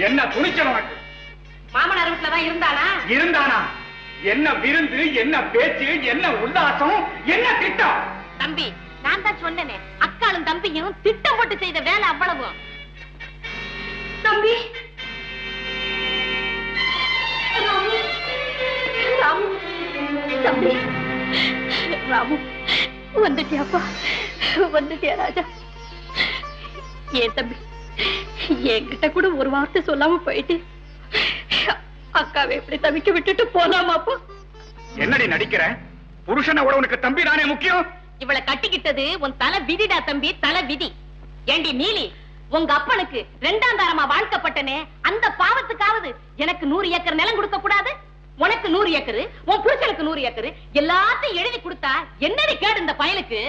என்ன துணிச்சல் உனக்கு? மாமனார் வீட்டுலதான் இருந்தானா? என்ன விருந்து, என்ன பேச்சு, என்ன உல்லாசம், என்ன திட்டம்? தம்பி, நான் தான் சொன்னேனே, அக்காளும் தம்பியும் திட்டம் போட்டு செய்த வேலை அவ்வளவு. தம்பி ராமு, தம்பி ராமு, வந்துட்டியாப்பா, வந்துட்டியா ராஜா? ஏன் தம்பி, என்கிட்ட கூட ஒரு வார்த்தை சொல்லாம போயிட்டு அக்காவை எப்படி தவிக்க விட்டுட்டு போலாமாப்பா? என்னடி நடிக்கிற? புருஷனை விட உனக்கு தம்பி தானே முக்கியம். இவளை கட்டிக்கிட்டது உன் தலை விதிடா தம்பி, தலை விதி. ஏண்டி நீலி, உங்க அப்பனுக்கு 2ஆம் தாரமா வாழ்க்கப்பட்டனே, அந்த பாவத்துக்காவது எனக்கு 100 ஏக்கர் நிலம் கொடுக்க கூடாது? உனக்கு 100 ஏக்கர், உன் புருஷனுக்கு 100 ஏக்கர், எல்லாத்தையும் எழுதி கொடுத்தா என்னடி கேடு இந்த பயலுக்கு?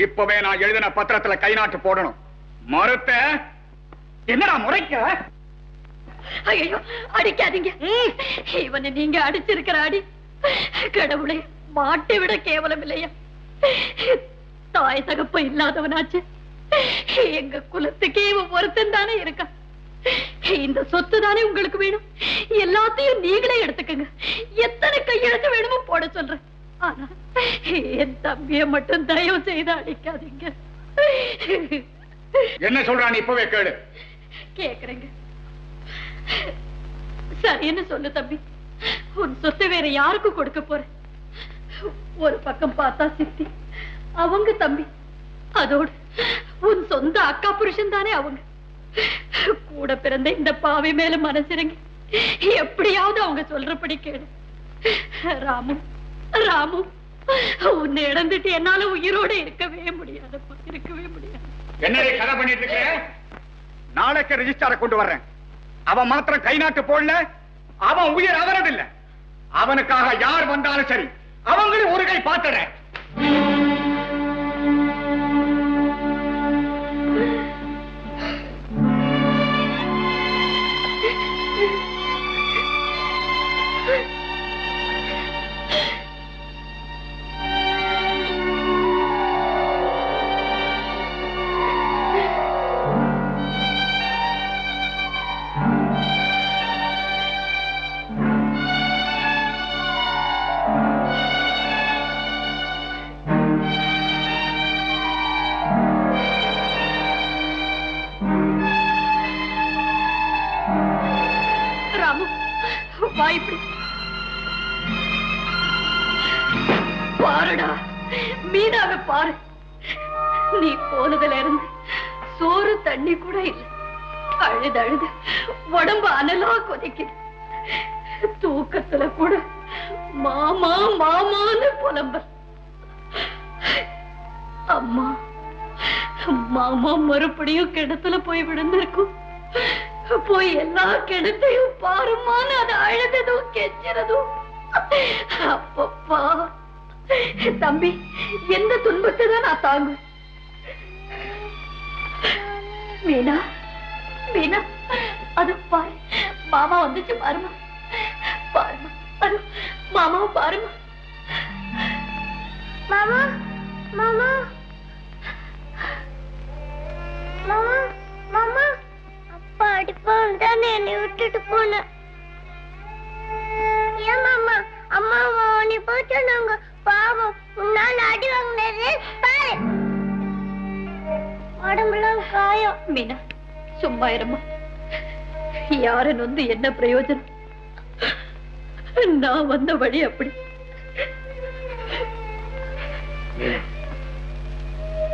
இப்பவே நான் எழுதின பத்திரத்துல கை நாட்டு போடணும். மறுத்த என்னடா முறைக்க? ஐயோ, அடிக்காதீங்க. இவனை நீங்க அடிச்சிருக்கிற அடி கடவுளை மாட்டை விட கேவலம் இல்லையா? தாய் தகப்ப இல்லாதவனாச்சு. எங்க குலத்துக்கே இவன் ஒருத்தன் தானே இருக்கா. இந்த சொத்து தானே உங்களுக்கு வேணும், எல்லாத்தையும் நீங்களே எடுத்துக்கங்க. எத்தனை கையெழுத்து வேணுமோ போட சொல்றேன். ஆனா என் தம்பிய மட்டும் தயவு செய்து அடிக்காதீங்க. என்ன சொல்றான் இப்பவே கேளு. கேக்குறேங்க. சரி, என்ன சொல்லு தம்பி. உன் சொத்தை வேற யாருக்கு கொடுக்க போற? ஒரு பக்கம் பார்த்தா சித்தி, அவங்க தம்பி, அதோடு உன் சொந்த அக்கா புருஷன் தானே அவங்க. கூட பிறந்த இந்த பாவி மேல மனசிறங்கி எப்படியாவது அவங்க சொல்றபடி கேடு. ராமு, ராமு, உன்னை இழந்துட்டு என்னால உயிரோட இருக்கவே முடியாதுப்பா, இருக்கவே முடியாது. என்னடி கதை பண்ணிட்டு இருக்க? நாளைக்கு ரெஜிஸ்டாரை கொண்டு வர்றேன். அவன் மாத்திரம் கை நாட்டு போடல, அவன் உயிர் அவரதில்ல. அவனுக்காக யார் வந்தாலும் சரி, அவங்களும் ஒரு கை பார்த்துறேன். பாருடா, மீனாவை பாரு. நீ போனதுல இருந்து சோறு தண்ணி கூட இல்லை. அழுது அழுது உடம்பு அனலா கொதிக்குது. தூக்கத்துல கூட மாமா மாமான்னு புலம்பல். அம்மா, மாமா மறுபடியும் கிணத்துல போய் விழுந்திருக்கும். போய் எல்லா கிணத்தையும் பாருமான்னு அது அழுததும் கெஞ்சிறதும். அப்பப்பா தம்பி, எந்த துன்பத்தை தான் நான் தாங்கு. மீனா, மீனா, அது பாரு, மாமா வந்துச்சு பாருமா, பாருமா, அது மாமாவை பாருமா. மாமா, மாமா, மாமா, மாமா, அப்பா அடிப்பான் தானே என்னை விட்டுட்டு போன. ஏன் மாமா, அம்மா நீ போச்சு நாங்க பாவம், உன்னால அடி வாங்கினது பாரு, உடம்புலாம் காயம். மீனா, சும்மா இருமா. யாரு வந்து என்ன பிரயோஜனம்? நான் வந்த வழி அப்படி.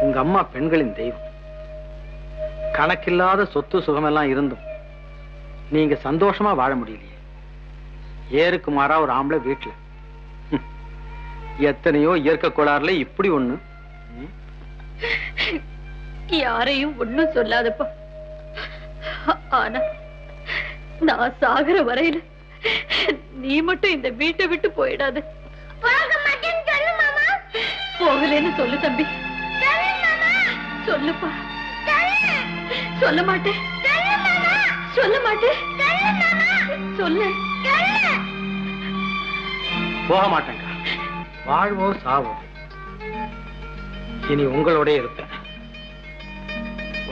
உங்க அம்மா பெண்களின் தெய்வம். கணக்கில்லாத சொத்து சுகமெல்லாம் இருந்தும் நீங்க சந்தோஷமா வாழ முடியலையே. ஏருக்கு மாறா ஒரு ஆம்பளை வீட்டுல. எத்தனையோ இயற்கை கோளாறுல இப்படி ஒண்ணு. யாரையும் ஒண்ணும் சொல்லாதப்பா. ஆனா நான் சாகுற வரையில நீ மட்டும் இந்த வீட்டை விட்டு போயிடாத. போக மாட்டேன்னு சொல்லு மாமா. போகலன்னு சொல்லு தம்பி. சொல்லுப்பா. சொல்ல மாட்டேன். சொல்ல மாட்டேன். சொல்லு. போக மாட்டேங்க. வாழ்வோ சாவோ இனி உங்களோட இருப்பேன்.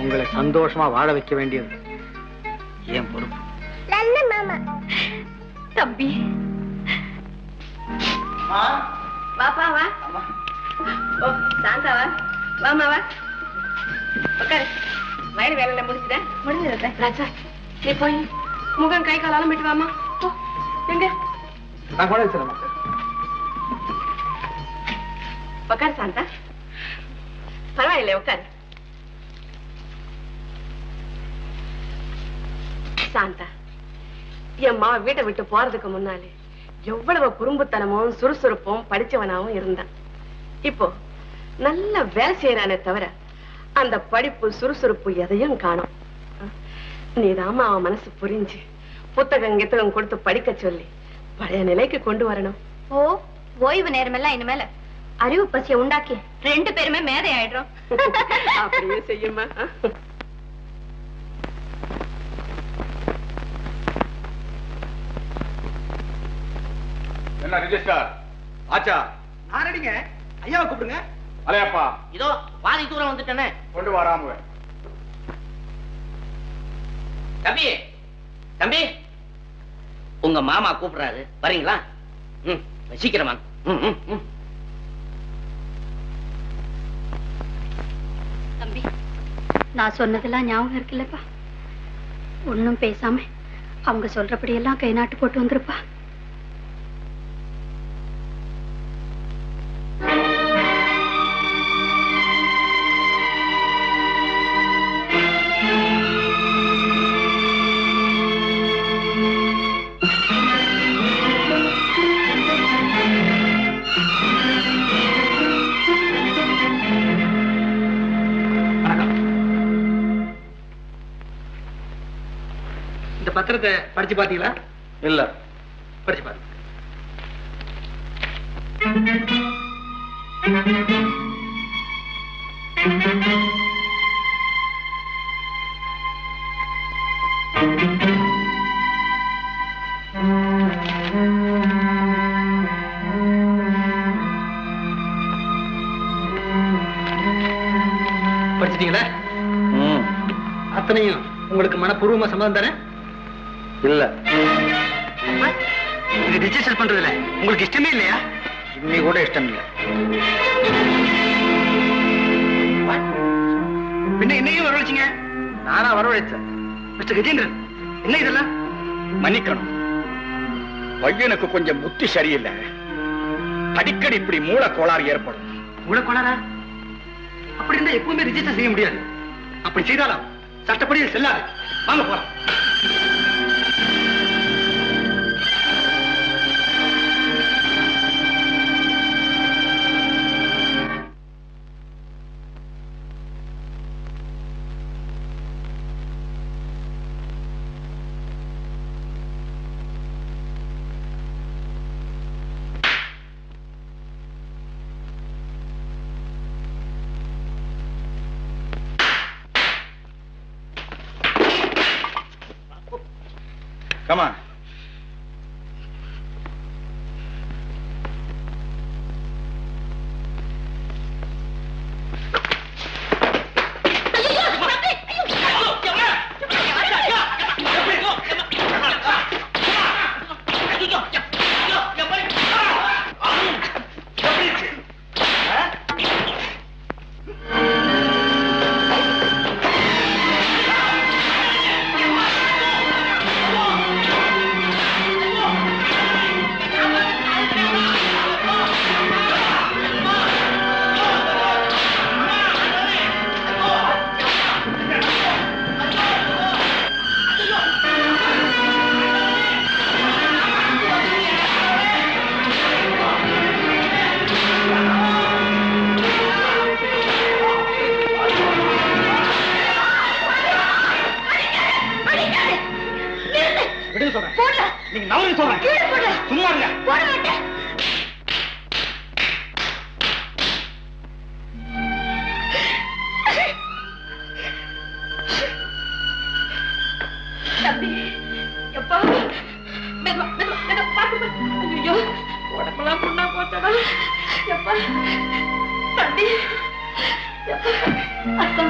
உங்களை சந்தோஷமா வாழ வைக்க வேண்டியது என் பொறுப்பு. நல்ல மாமா. தம்பி வாப்பா வா. ஓ சாந்தா வா. வாமா வா. உட்காரு. வயல் வேலை முடிச்சுட்டேன். முடிஞ்சது ராஜா. நீ போய் முகம் கை கால் அலம்பிட்டு வாமா. போ. எங்க நான் கூட வச்சிடமா. உட்காரு சாந்தா. பரவாயில்லை உட்காரு. சாந்தா, என் மாவ வீட்டை விட்டு போறதுக்கு முன்னாலே எவ்வளவு குறும்புத்தனமும் சுறுசுறுப்பும் படிச்சவனாவும் இருந்தான். இப்போ நல்ல வேலை செய்யறானே தவிர அந்த படிப்பு சுறுசுறுப்பு எதையும் காணோம். நீதாமா அவன் மனசு புரிஞ்சு புத்தகம் கித்தகம் கொடுத்து படிக்க சொல்லி பழைய நிலைக்கு கொண்டு வரணும். ஓ, ஓய்வு நேரமெல்லாம் இனிமேல அறிவு பசியை உண்டாக்கி 2 பேருமே மேதை ஆயிடுறோம். அப்படியே செய்யுமா. என்ன ரிஜிஸ்டர் ஆச்சா? நாரடிங்க, ஐயாவை கூப்பிடுங்க. அலையப்பா, இதோ பாதி தூரம் வந்துட்டேனே. கொண்டு வராம. தம்பி தம்பி, உங்க மாமா கூப்பிடுறாரு, வரீங்களா? சீக்கிரமா. தம்பி, நான் சொன்னதெல்லாம் ஞாபகம் இருக்குல்லப்பா? ஒன்னும் பேசாம அவங்க சொல்றபடியெல்லாம் கை நாட்டு போட்டு வந்திருப்பா. இந்த பத்திரத்தை படிச்சு பாத்தீங்களா? இல்ல. படிச்சு பாருங்க. படிச்சிட்டீங்களா? அத்தனையும் உங்களுக்கு மனப்பூர்வமா சம்மதம் தானே? இல்ல. இது ரிஜிஸ்டர் பண்றதுல உங்களுக்கு இஷ்டமே இல்லையா? இன்னி கூட இஷ்டம் இல்ல. பின்ன என்னையும் வரவழைச்சிங்க? நானா வரவழைச்சேன்? மிஸ்டர் கஜேந்திரன், என்ன இதெல்லாம்? மன்னிக்கணும், பையனுக்கு கொஞ்சம் புத்தி சரியில்லை. அடிக்கடி இப்படி மூல கோளாறு ஏற்படும். உள்ள கொண்டாரா? அப்படி இருந்தா எப்பவுமே ரிஜிஸ்டர் செய்ய முடியாது. அப்படி செய்தாலும் சட்டப்படி இது செல்லாது. வாங்க போலாம். Come on. நீங்க நவரு சொல்றேன். சும்மா இருங்க. தம்பி எப்பா மெதுவா மெதுவா மெதுவா பாத்து. ஐயோ உடம்பெல்லாம் புண்ணா போச்சடா. எப்பா தம்பி எப்பா அத்தா